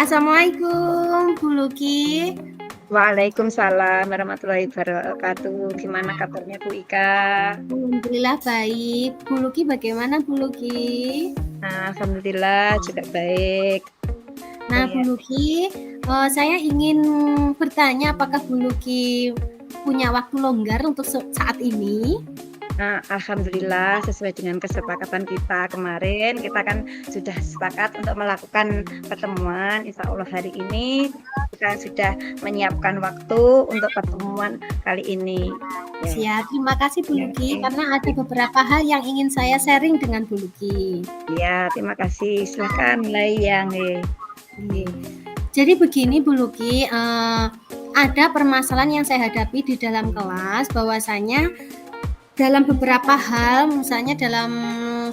Assalamualaikum, Bu Luki. Waalaikumsalam warahmatullahi wabarakatuh. Gimana kabarnya Bu Ika? Alhamdulillah baik. Bu Luki bagaimana Bu Luki? Alhamdulillah juga baik. Nah Bu Luki, saya ingin bertanya apakah Bu Luki punya waktu longgar untuk saat ini? Alhamdulillah sesuai dengan kesepakatan kita kemarin, kita kan sudah sepakat untuk melakukan pertemuan. Insya Allah hari ini kita sudah menyiapkan waktu untuk pertemuan kali ini. Siap, terima kasih Bu Luki, karena ada beberapa hal yang ingin saya sharing dengan Bu Luki. Ya, terima kasih. Silakan mulai yang. Jadi begini Bu Luki, ada permasalahan yang saya hadapi di dalam kelas, bahwasanya dalam beberapa hal, misalnya dalam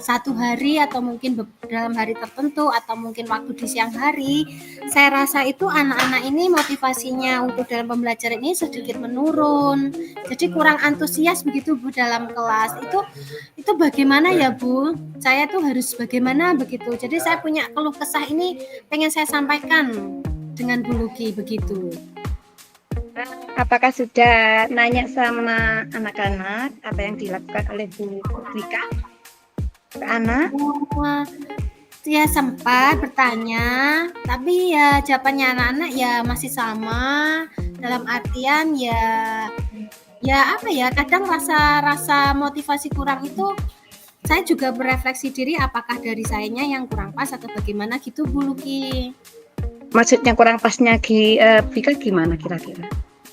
satu hari atau mungkin dalam hari tertentu atau mungkin waktu di siang hari, saya rasa itu anak-anak ini motivasinya untuk dalam pembelajaran ini sedikit menurun. Jadi kurang antusias begitu Bu dalam kelas. Itu bagaimana ya Bu? Saya tuh harus bagaimana begitu. Jadi saya punya keluh kesah ini pengen saya sampaikan dengan Bu Luki begitu. Apakah sudah nanya sama anak-anak apa yang dilakukan oleh Bu Wika ke anak? Ya sempat bertanya, tapi ya jawabannya anak-anak ya masih sama, dalam artian ya apa ya, kadang rasa motivasi kurang itu saya juga berefleksi diri apakah dari sayanya yang kurang pas atau bagaimana gitu Bu Luki. Maksudnya kurang pasnya Wika gimana kira-kira?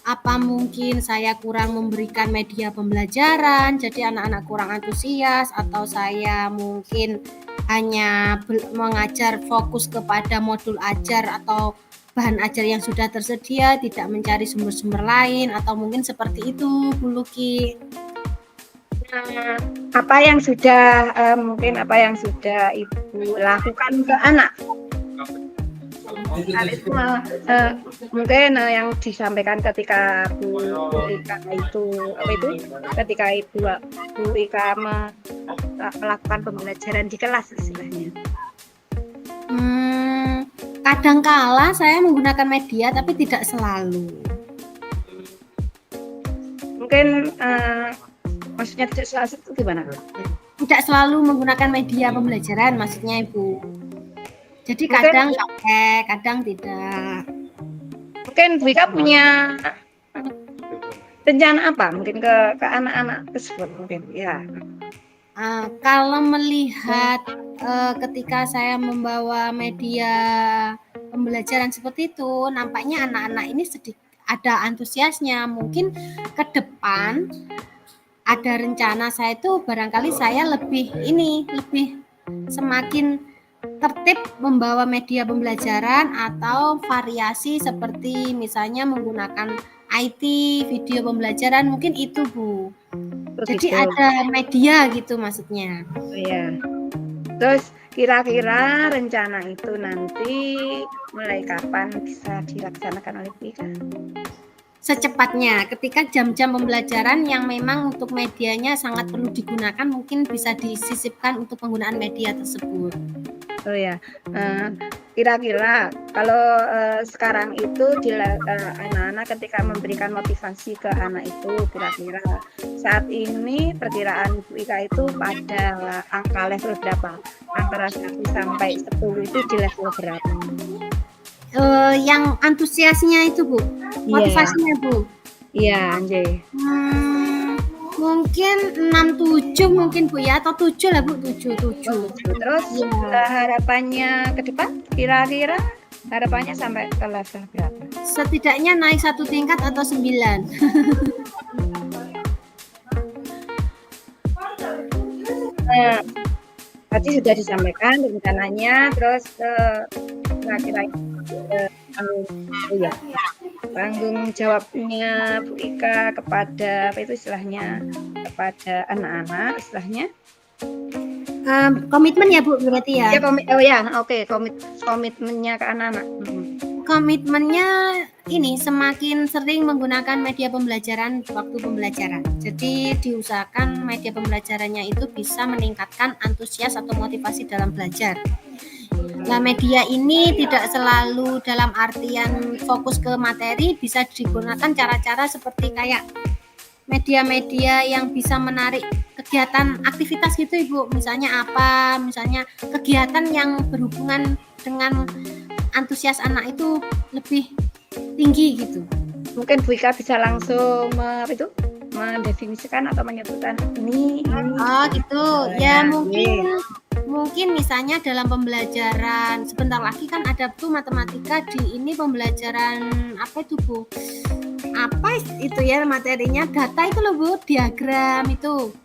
Apa mungkin saya kurang memberikan media pembelajaran, jadi anak-anak kurang antusias, atau saya mungkin hanya mengajar fokus kepada modul ajar atau bahan ajar yang sudah tersedia, tidak mencari sumber-sumber lain, atau mungkin seperti itu Bu Luki. Apa yang sudah Ibu lakukan ke anak? Itu mungkin yang disampaikan ketika Bu Ika ketika Bu Ika melakukan pembelajaran di kelas istilahnya. Kadangkala saya menggunakan media tapi tidak selalu. Mungkin maksudnya tidak selalu itu gimana? Tidak selalu menggunakan media pembelajaran maksudnya Ibu. Jadi kadang pakai, kadang tidak. Mungkin Bu Ika punya rencana apa? Mungkin ke anak-anak tersebut mungkin ya. Kalau melihat ketika saya membawa media pembelajaran seperti itu, nampaknya anak-anak ini sedikit ada antusiasnya. Mungkin ke depan ada rencana saya itu barangkali saya lebih semakin tertib membawa media pembelajaran atau variasi seperti misalnya menggunakan IT, video pembelajaran, mungkin itu Bu. Jadi ada media gitu maksudnya. Iya. Terus kira-kira rencana itu nanti mulai kapan bisa dilaksanakan oleh Wika? Secepatnya, ketika jam-jam pembelajaran yang memang untuk medianya sangat perlu digunakan, mungkin bisa disisipkan untuk penggunaan media tersebut. Oh ya, kira-kira kalau sekarang itu anak-anak ketika memberikan motivasi ke anak itu, kira-kira saat ini perkiraan Bu Ika itu pada angka level berapa? Antara 1 sampai 10 itu di level berapa? Yang antusiasnya itu Bu, motivasinya Bu. Iya, anjay. Mungkin 6-7 mungkin Bu ya, atau 7 lah Bu, 7. Terus harapannya ke depan kira-kira harapannya sampai ke level berapa? Setidaknya naik 1 tingkat atau 9. Tadi sudah disampaikan rencananya, terus kira-kira ya tanggung jawabnya Bu Ika kepada apa itu istilahnya kepada anak-anak istilahnya Komitmen ya Bu berarti ya? komitmennya ke anak-anak. Komitmennya ini semakin sering menggunakan media pembelajaran waktu pembelajaran. Jadi diusahakan media pembelajarannya itu bisa meningkatkan antusias atau motivasi dalam belajar. Nah, media ini tidak selalu dalam artian fokus ke materi, bisa digunakan cara-cara seperti kayak media-media yang bisa menarik kegiatan aktivitas gitu Ibu. Misalnya apa? Misalnya kegiatan yang berhubungan dengan antusias anak itu lebih tinggi gitu. Mungkin Bu Ika bisa langsung mendefinisikan atau menyebutkan ini. Oh gitu. Ya mungkin misalnya dalam pembelajaran sebentar lagi kan ada tuh matematika di ini pembelajaran apa itu Bu? Apa itu ya materinya data itu loh Bu, diagram itu.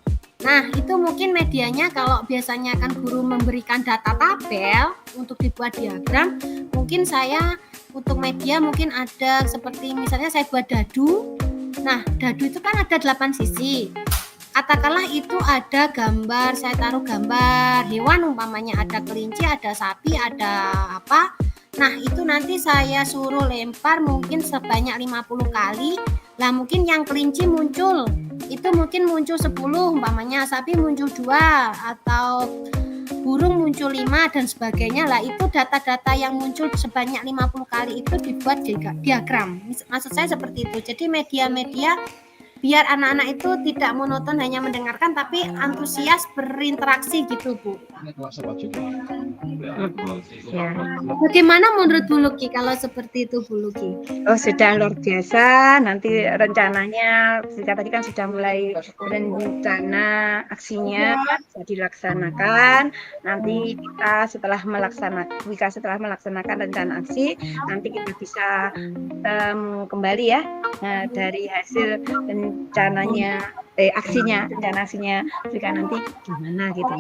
Nah itu mungkin medianya kalau biasanya kan guru memberikan data tabel untuk dibuat diagram, mungkin saya untuk media mungkin ada seperti misalnya saya buat dadu. Nah dadu itu kan ada 8 sisi, katakanlah itu ada gambar, saya taruh gambar hewan umpamanya ada kelinci, ada sapi, ada apa. Nah itu nanti saya suruh lempar mungkin sebanyak 50 kali. Lah mungkin yang kelinci muncul itu mungkin muncul 10 umpamanya, sapi muncul 2 atau burung muncul 5 dan sebagainya. Lah itu data-data yang muncul sebanyak 50 kali itu dibuat diagram. Maksud saya seperti itu. Jadi media-media biar anak-anak itu tidak monoton hanya mendengarkan tapi antusias berinteraksi gitu Bu. Ya. Bagaimana menurut Bu Luki kalau seperti itu Bu Luki? Oh sudah luar biasa. Nanti rencananya tadi kan sudah mulai rencana aksinya bisa dilaksanakan. Nanti kita setelah melaksanakan rencana aksi, nanti kita bisa kembali ya dari hasil rencana aksinya jika nanti gimana gitu.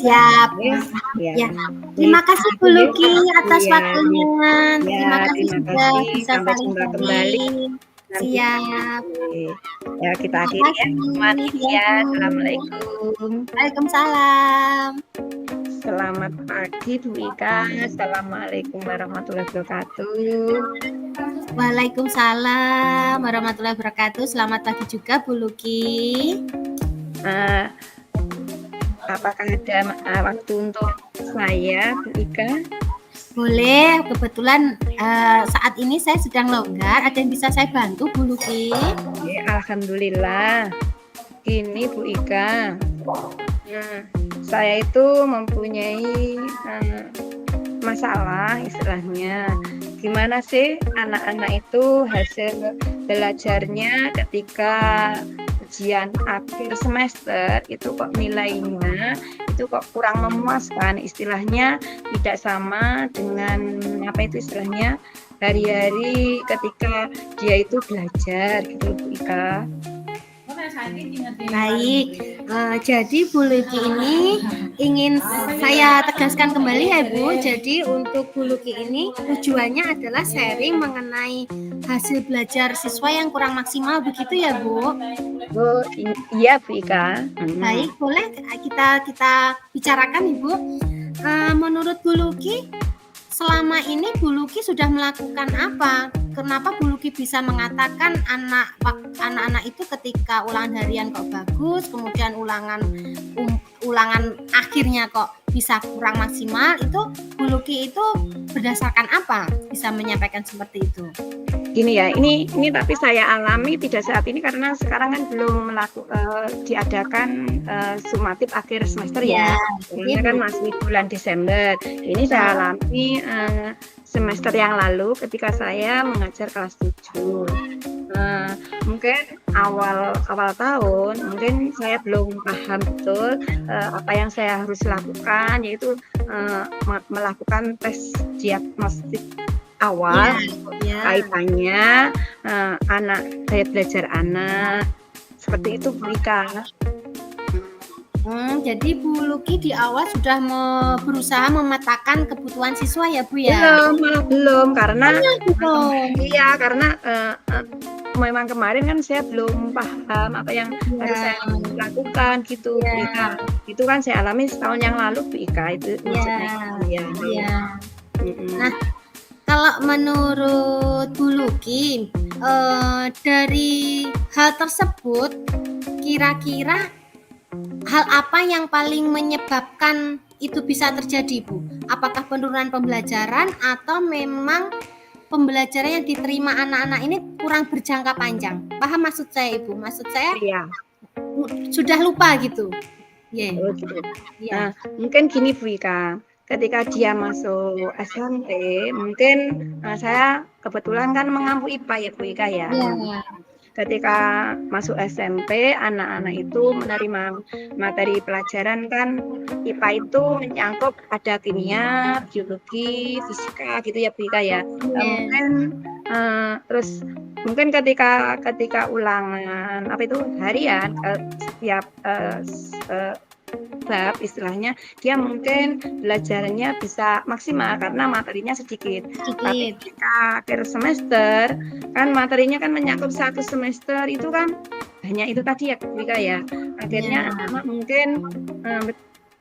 Siap. Ya. Terima kasih Bu Luki atas waktunya. Terima kasih sudah bisa saling kembali. Siap. Ya kita akhiri ya. Assalamualaikum. Waalaikumsalam. Selamat pagi Bu Ika. Assalamualaikum warahmatullahi wabarakatuh. Waalaikumsalam warahmatullahi wabarakatuh. Selamat pagi juga Bu Luki. Apakah ada waktu untuk saya Bu Ika? Boleh, kebetulan saat ini saya sedang longgar. Ada yang bisa saya bantu Bu Luki? Alhamdulillah. Ini Bu Ika. Saya itu mempunyai masalah istilahnya. Gimana sih anak-anak itu hasil belajarnya ketika ujian akhir semester itu kok nilainya itu kok kurang memuaskan, istilahnya tidak sama dengan apa itu istilahnya hari-hari ketika dia itu belajar gitu Bu Ika. Baik, jadi Bu Luki ini ingin saya tegaskan kembali ya Bu. Jadi untuk Bu Luki ini tujuannya adalah sharing mengenai hasil belajar siswa yang kurang maksimal begitu ya Bu? Iya Bu Ika. Baik, boleh kita bicarakan Ibu. Menurut Bu Luki selama ini Bu Luki sudah melakukan apa? Kenapa Bu Luki bisa mengatakan anak-anak itu ketika ulangan harian kok bagus, kemudian ulangan akhirnya kok bisa kurang maksimal, itu Bu Luki itu berdasarkan apa bisa menyampaikan seperti itu? Gini ya, ini tapi saya alami tidak saat ini karena sekarang kan belum diadakan sumatif akhir semester ya. Ini kan masih bulan Desember. Ini saya alami semester yang lalu ketika saya mengajar kelas 7. Mungkin awal tahun mungkin saya belum paham betul apa yang saya harus lakukan, yaitu melakukan tes diagnostik awal kaitannya gaya belajar anak seperti itu Bu Ika. Jadi Bu Luki di awal sudah berusaha memetakan kebutuhan siswa ya Bu ya? Malah belum karena Iya, karena memang kemarin kan saya belum paham apa yang harus saya lakukan gitu, Bu Ika. Itu kan saya alami setahun yang lalu, Bu Ika, itu maksudnya. Iya. Nah, kalau menurut Bu Luki, dari hal tersebut kira-kira hal apa yang paling menyebabkan itu bisa terjadi, Bu? Apakah penurunan pembelajaran atau memang pembelajaran yang diterima anak-anak ini kurang berjangka panjang? Paham maksud saya, Ibu? Maksud saya sudah lupa gitu. Gitu. Nah, mungkin gini Bu Ika, ketika dia masuk SMP, mungkin saya kebetulan kan mengampu IPA ya Bu Ika ya. Ketika masuk SMP, anak-anak itu menerima materi pelajaran kan IPA itu menyangkut ada kimia, biologi, fisika gitu ya Bu Ika ya. Mungkin terus mungkin ketika ulangan apa itu harian setiap bab istilahnya dia mungkin belajarnya bisa maksimal karena materinya sedikit. Tapi ketika akhir semester kan materinya kan menyangkut satu semester itu kan banyak itu tadi ya Bika ya. Akhirnya anak mungkin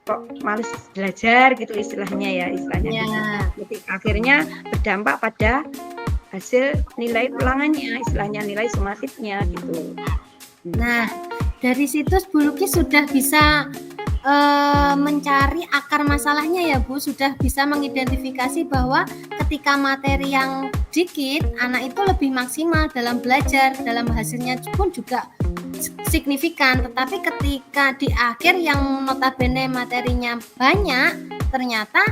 kok males belajar gitu istilahnya. Jadi akhirnya berdampak pada hasil nilai ulangannya istilahnya, nilai sumatifnya gitu. Nah, dari situ Bu Luki sudah bisa mencari akar masalahnya ya Bu, sudah bisa mengidentifikasi bahwa ketika materi yang dikit, anak itu lebih maksimal dalam belajar, dalam hasilnya pun juga signifikan. Tetapi ketika di akhir yang notabene materinya banyak, ternyata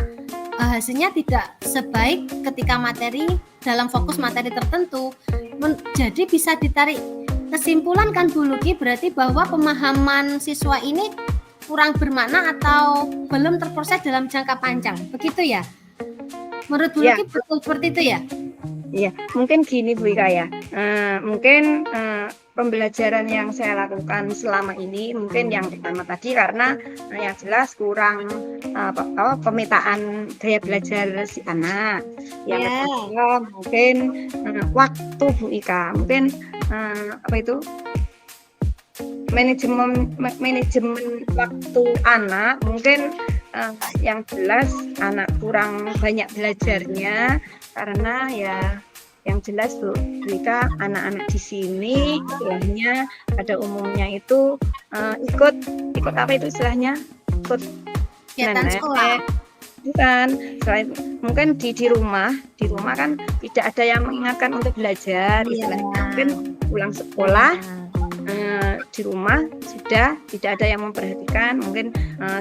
hasilnya tidak sebaik ketika materi dalam fokus materi tertentu. Jadi bisa ditarik kesimpulan kan Bu Luki, berarti bahwa pemahaman siswa ini kurang bermakna atau belum terproses dalam jangka panjang, begitu ya? Menurut Bu Luki betul seperti itu ya? Iya, mungkin gini Bu Ika ya, mungkin pembelajaran yang saya lakukan selama ini mungkin yang pertama tadi karena yang jelas kurang pemetaan gaya belajar si anak. Yang kedua mungkin waktu Bu Ika, mungkin manajemen waktu anak mungkin yang jelas anak kurang banyak belajarnya karena ya yang jelas Bu Rika, anak-anak di sini istilahnya pada umumnya itu ikut apa itu istilahnya, ikut nenek bukan, selain mungkin di rumah kan tidak ada yang mengingatkan untuk belajar istilahnya, mungkin pulang sekolah di rumah sudah tidak ada yang memperhatikan, mungkin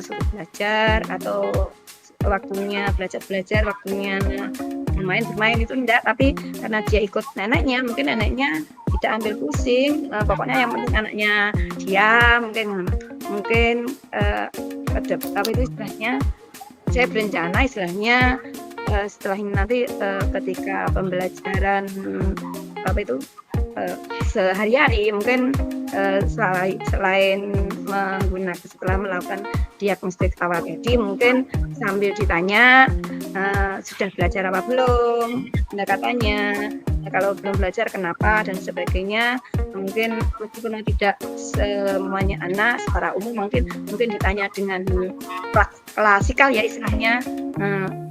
suruh belajar atau waktunya belajar, waktunya bermain itu enggak, tapi karena dia ikut neneknya, mungkin neneknya tidak ambil pusing, pokoknya yang penting anaknya diam, mungkin apa itu istilahnya, saya berencana istilahnya setelah ini nanti ketika pembelajaran apa itu sehari-hari mungkin selain menggunakan setelah melakukan diagnostik awal tadi mungkin sambil ditanya sudah belajar apa belum, pendekatannya, kalau belum belajar kenapa dan sebagainya. Mungkin meskipun tidak semuanya anak secara umum mungkin ditanya dengan klasikal ya istilahnya,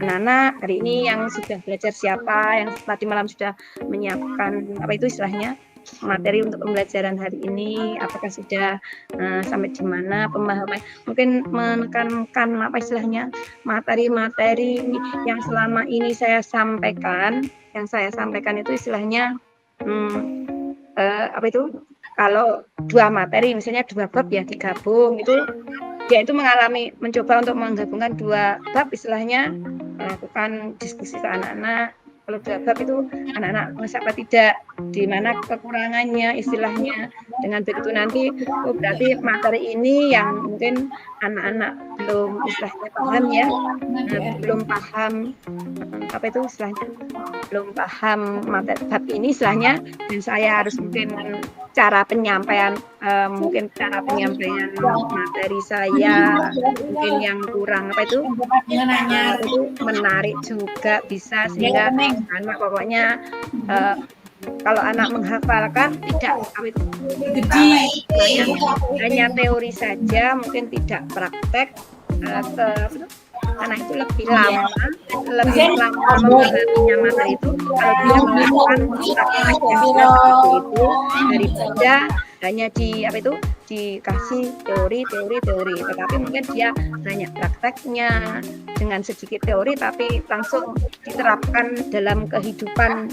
anak-anak hari ini yang sudah belajar siapa, yang tadi malam sudah menyiapkan apa itu istilahnya materi untuk pembelajaran hari ini, apakah sudah sampai di mana pemahaman, mungkin menekankan apa istilahnya materi-materi yang selama ini saya sampaikan, itu istilahnya apa itu, kalau 2 materi misalnya 2 bab ya digabung itu dia itu mencoba untuk menggabungkan 2 bab istilahnya, melakukan diskusi ke anak-anak. Kalau 2 bab itu anak-anak masa apa tidak, di mana kekurangannya istilahnya, dengan begitu nanti berarti materi ini yang mungkin anak-anak belum istilahnya paham ya, belum paham apa itu istilahnya, belum paham materi bab ini istilahnya, dan saya harus mungkin cara penyampaian mungkin cara penyampaian materi saya mungkin yang kurang itu menarik juga bisa, sehingga anak pokoknya kalau anak menghafalkan tidak hanya teori saja, mungkin tidak praktek karena itu lebih lama memahaminya materi itu kalau dia melakukan praktek yang seperti itu daripada hanya dikasih teori, tetapi mungkin dia banyak prakteknya dengan sedikit teori tapi langsung diterapkan dalam kehidupan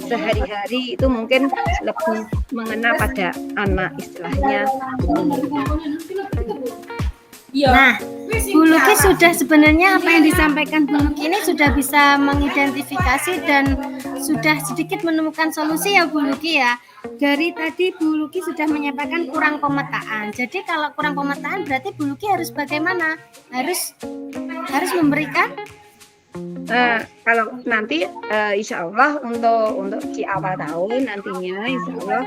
sehari-hari, itu mungkin lebih mengena pada anak istilahnya. Nah, Bu Luki sudah sebenarnya apa yang disampaikan Bu Luki ini sudah bisa mengidentifikasi dan sudah sedikit menemukan solusi ya Bu Luki ya. Dari tadi Bu Luki sudah menyampaikan kurang pemetaan. Jadi kalau kurang pemetaan berarti Bu Luki harus bagaimana? Harus memberikan kalau nanti insya Allah untuk di awal tahun nantinya insya Allah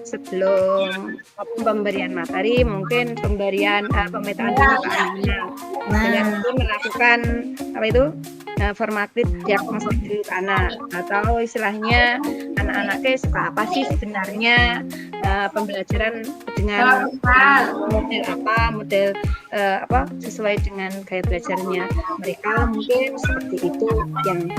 sebelum pemberian materi mungkin pemberian pemetaan dulu ke anak-anak dengan melakukan formatif diagnosis dulu ke anak, atau istilahnya anak-anaknya suka apa sih sebenarnya pembelajaran dengan model apa sesuai dengan gaya belajarnya mereka, mungkin seperti itu yang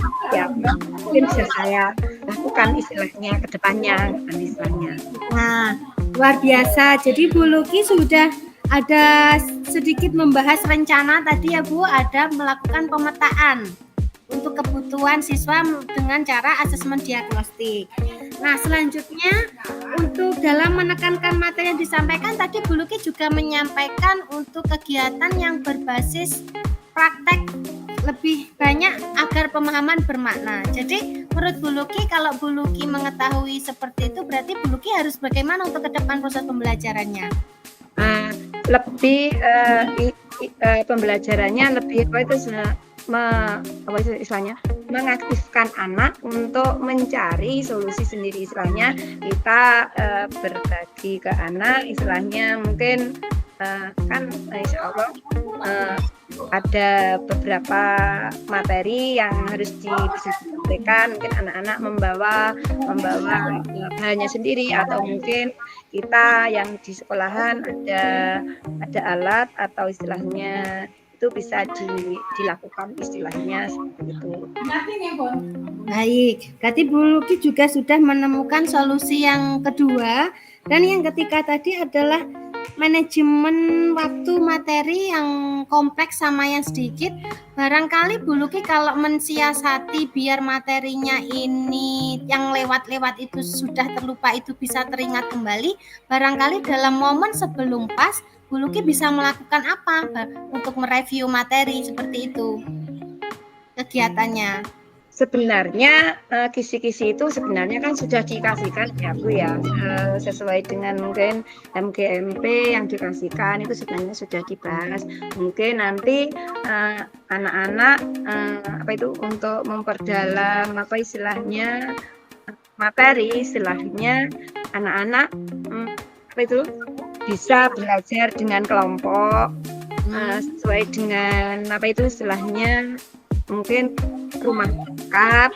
mungkin bisa saya lakukan istilahnya ke depannya istilahnya. Nah, luar biasa. Jadi Bu Luki sudah ada sedikit membahas rencana tadi ya Bu, ada melakukan pemetaan untuk kebutuhan siswa dengan cara asesmen diagnostik. Nah, selanjutnya untuk dalam menekankan materi yang disampaikan tadi Bu Luki juga menyampaikan untuk kegiatan yang berbasis praktek lebih banyak agar pemahaman bermakna. Jadi menurut Bu Luki, kalau Bu Luki mengetahui seperti itu berarti Bu Luki harus bagaimana untuk ke depan proses pembelajarannya? Lebih pembelajarannya lebih istilahnya mengaktifkan anak untuk mencari solusi sendiri, istilahnya kita berbagi ke anak istilahnya mungkin kan insya Allah ada beberapa materi yang harus bisa disampaikan, mungkin anak-anak membawa bahannya sendiri, atau mungkin kita yang di sekolahan ada alat atau istilahnya itu bisa dilakukan istilahnya seperti itu. Baik, berarti Bu Luki juga sudah menemukan solusi yang kedua, dan yang ketiga tadi adalah manajemen waktu materi yang kompleks sama yang sedikit. Barangkali Bu Luki kalau mensiasati biar materinya ini yang lewat-lewat itu sudah terlupa itu bisa teringat kembali, barangkali dalam momen sebelum pas Bu Luki bisa melakukan apa untuk mereview materi seperti itu kegiatannya? Sebenarnya kisi-kisi itu sebenarnya kan sudah dikasihkan ya Bu ya, sesuai dengan mungkin MGMP yang dikasihkan itu sebenarnya sudah dibahas. Mungkin nanti anak-anak untuk memperdalam istilahnya materi, istilahnya anak-anak bisa belajar dengan kelompok sesuai dengan istilahnya mungkin rumah dekat,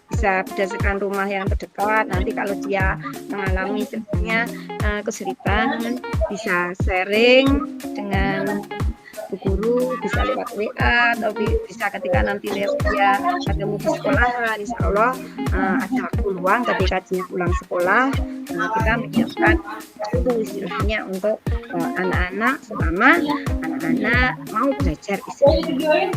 bisa berdasarkan rumah yang terdekat. Nanti kalau dia mengalami istilahnya kesulitan bisa sharing dengan guru, bisa lewat WA atau bisa ketika nanti dia ketemu di sekolah, insya Allah ada waktu luang ketika dia pulang sekolah, kita menyiapkan itu istilahnya untuk anak-anak selama anak-anak mau belajar istilahnya.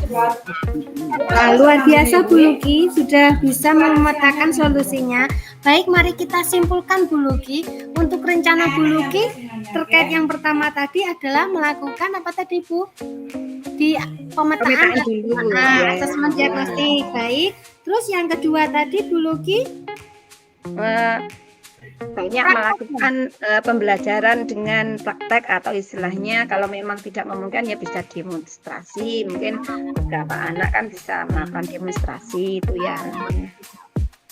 Luar biasa Bu Luki sudah bisa memetakan solusinya. Baik, mari kita simpulkan Bu Luki. Untuk rencana Bu Luki terkait yang pertama tadi adalah melakukan apa tadi Bu? Di pemetaan asesmen diagnostik. Baik. Terus yang kedua tadi Bu Luki banyak melakukan pembelajaran dengan praktek atau istilahnya kalau memang tidak memungkinkan ya bisa demonstrasi. Mungkin beberapa anak kan bisa melakukan demonstrasi itu ya.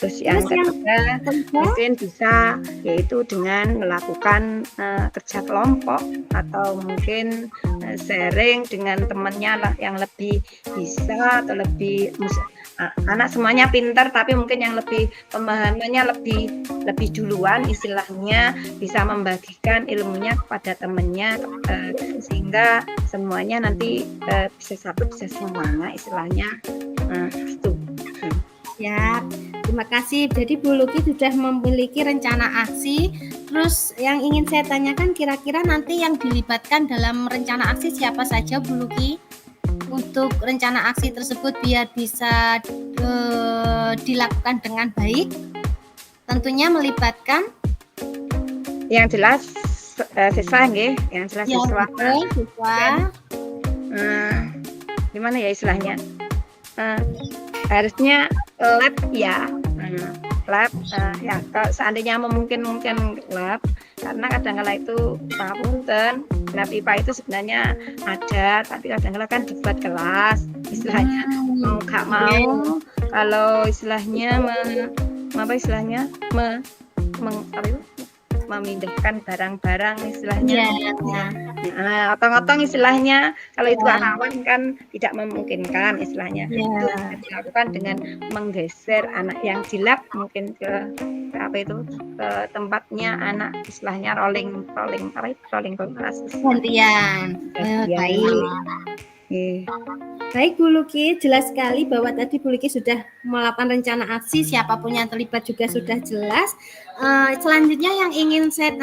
Terus yang ketiga mungkin bisa yaitu dengan melakukan kerja kelompok atau mungkin sharing dengan temannya yang lebih bisa atau lebih anak semuanya pintar tapi mungkin yang lebih pemahamannya lebih duluan istilahnya bisa membagikan ilmunya kepada temannya sehingga semuanya nanti bisa satu bisa semuanya istilahnya itu. Ya, terima kasih. Jadi Bu Luki sudah memiliki rencana aksi. Terus yang ingin saya tanyakan kira-kira nanti yang dilibatkan dalam rencana aksi siapa saja Bu Luki? Untuk rencana aksi tersebut biar bisa dilakukan dengan baik. Tentunya melibatkan yang jelas siswa nggih, yang jelas siswa. Gimana ya istilahnya? Harusnya lab ya, lab ya kalau seandainya memungkinkan lab karena kadang-kala itu punten lab IPA itu sebenarnya ada tapi kadang-kala kan dibuat kelas istilahnya mau nggak mau kalau istilahnya memindahkan barang-barang istilahnya otong-otong istilahnya kalau itu rawan kan tidak memungkinkan istilahnya itu dilakukan dengan menggeser anak yang di lab mungkin ke tempatnya anak istilahnya rolling kelas gantian. Baik Bu Luki, jelas sekali bahwa tadi Bu Luki sudah melakukan rencana aksi, siapapun yang terlibat juga sudah jelas. Selanjutnya yang ingin saya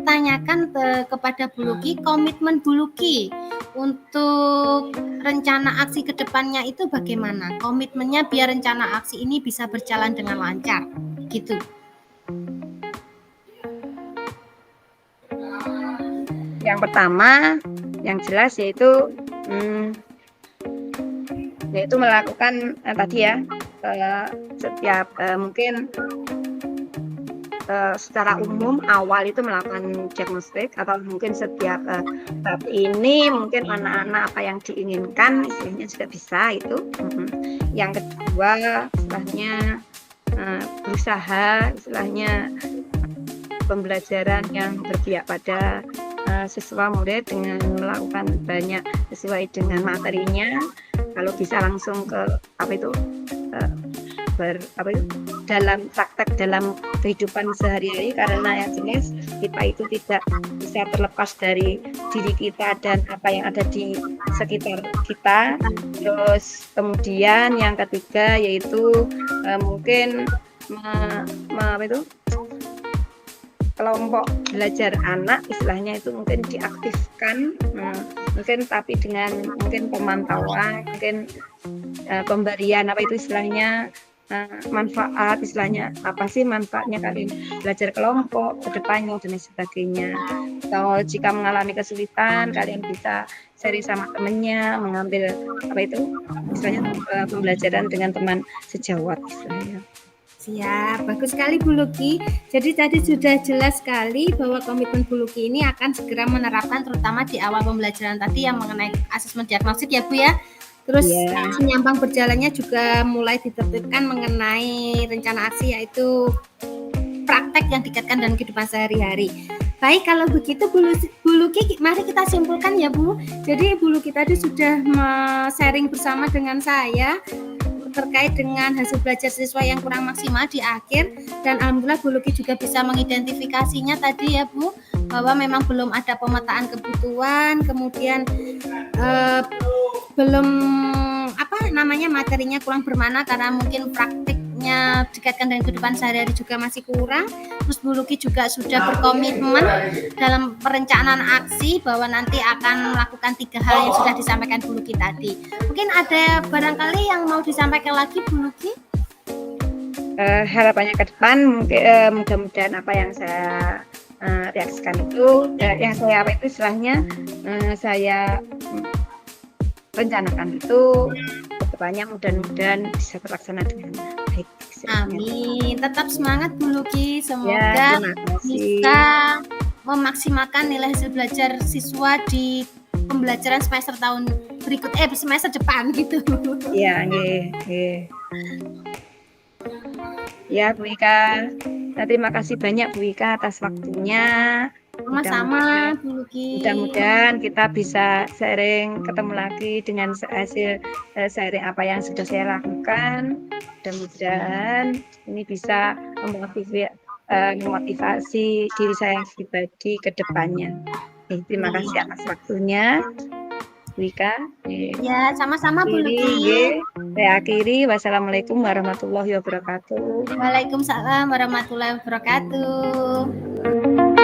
tanyakan kepada Bu Luki, komitmen Bu Luki untuk rencana aksi ke depannya itu bagaimana? Komitmennya biar rencana aksi ini bisa berjalan dengan lancar, gitu. Yang pertama, yang jelas yaitu melakukan tadi ya setiap mungkin secara umum awal itu melakukan diagnostik atau mungkin setiap tahap ini mungkin anak-anak apa yang diinginkan istilahnya juga bisa itu. Yang kedua istilahnya berusaha istilahnya pembelajaran yang berpihak pada siswa murid dengan melakukan banyak sesuai dengan materinya. Kalau bisa langsung ke dalam praktek dalam kehidupan sehari-hari karena yang jelas kita itu tidak bisa terlepas dari diri kita dan apa yang ada di sekitar kita. Terus kemudian yang ketiga yaitu mungkin kelompok belajar anak istilahnya itu mungkin diaktifkan mungkin tapi dengan mungkin pemantauan mungkin pemberian istilahnya manfaat istilahnya apa sih manfaatnya kalian belajar kelompok ke depannya dan sebagainya atau jika mengalami kesulitan kalian bisa sharing sama temannya mengambil istilahnya pembelajaran dengan teman sejawat istilahnya. Siap, bagus sekali Bu Luki. Jadi tadi sudah jelas sekali bahwa komitmen Bu Luki ini akan segera menerapkan terutama di awal pembelajaran tadi yang mengenai asesmen diagnostik ya Bu ya. Terus menyampang berjalannya juga mulai ditertibkan mengenai rencana aksi yaitu praktek yang dikaitkan dengan kehidupan sehari-hari. Baik, kalau begitu Bu Luki, mari kita simpulkan ya Bu. Jadi Bu Luki tadi sudah sharing bersama dengan saya terkait dengan hasil belajar siswa yang kurang maksimal di akhir dan alhamdulillah Bu Luki juga bisa mengidentifikasinya tadi ya Bu bahwa memang belum ada pemetaan kebutuhan kemudian belum materinya kurang bermakna karena mungkin praktiknya dikaitkan dengan kehidupan sehari-hari juga masih kurang. Terus Bu Luki juga sudah berkomitmen dalam perencanaan aksi bahwa nanti akan melakukan 3 hal yang sudah disampaikan Bu Luki tadi. Mungkin ada barangkali yang mau disampaikan lagi Bu Luki? Harapannya ke depan mungkin mudah-mudahan apa yang saya reaksikan itu yang saya istilahnya saya rencanakan itu kedepannya mudah-mudahan bisa terlaksana dengan baik. Amin. Tetap semangat Bu Luki. Semoga bisa memaksimalkan nilai hasil belajar siswa di pembelajaran semester semester depan gitu. Iya, nggih. Ya, Bu Ika. Nah, terima kasih banyak Bu Ika atas waktunya. Sama-sama Bu Luki. Mudah-mudahan kita bisa sharing ketemu lagi dengan hasil sharing apa yang sudah saya lakukan. Mudah-mudahan ini bisa memotivasi diri saya pribadi ke depannya. Terima kasih atas waktunya, Wika. Ya, sama-sama Bu Luki. Saya akhiri. Wassalamualaikum warahmatullahi wabarakatuh. Waalaikumsalam warahmatullahi wabarakatuh.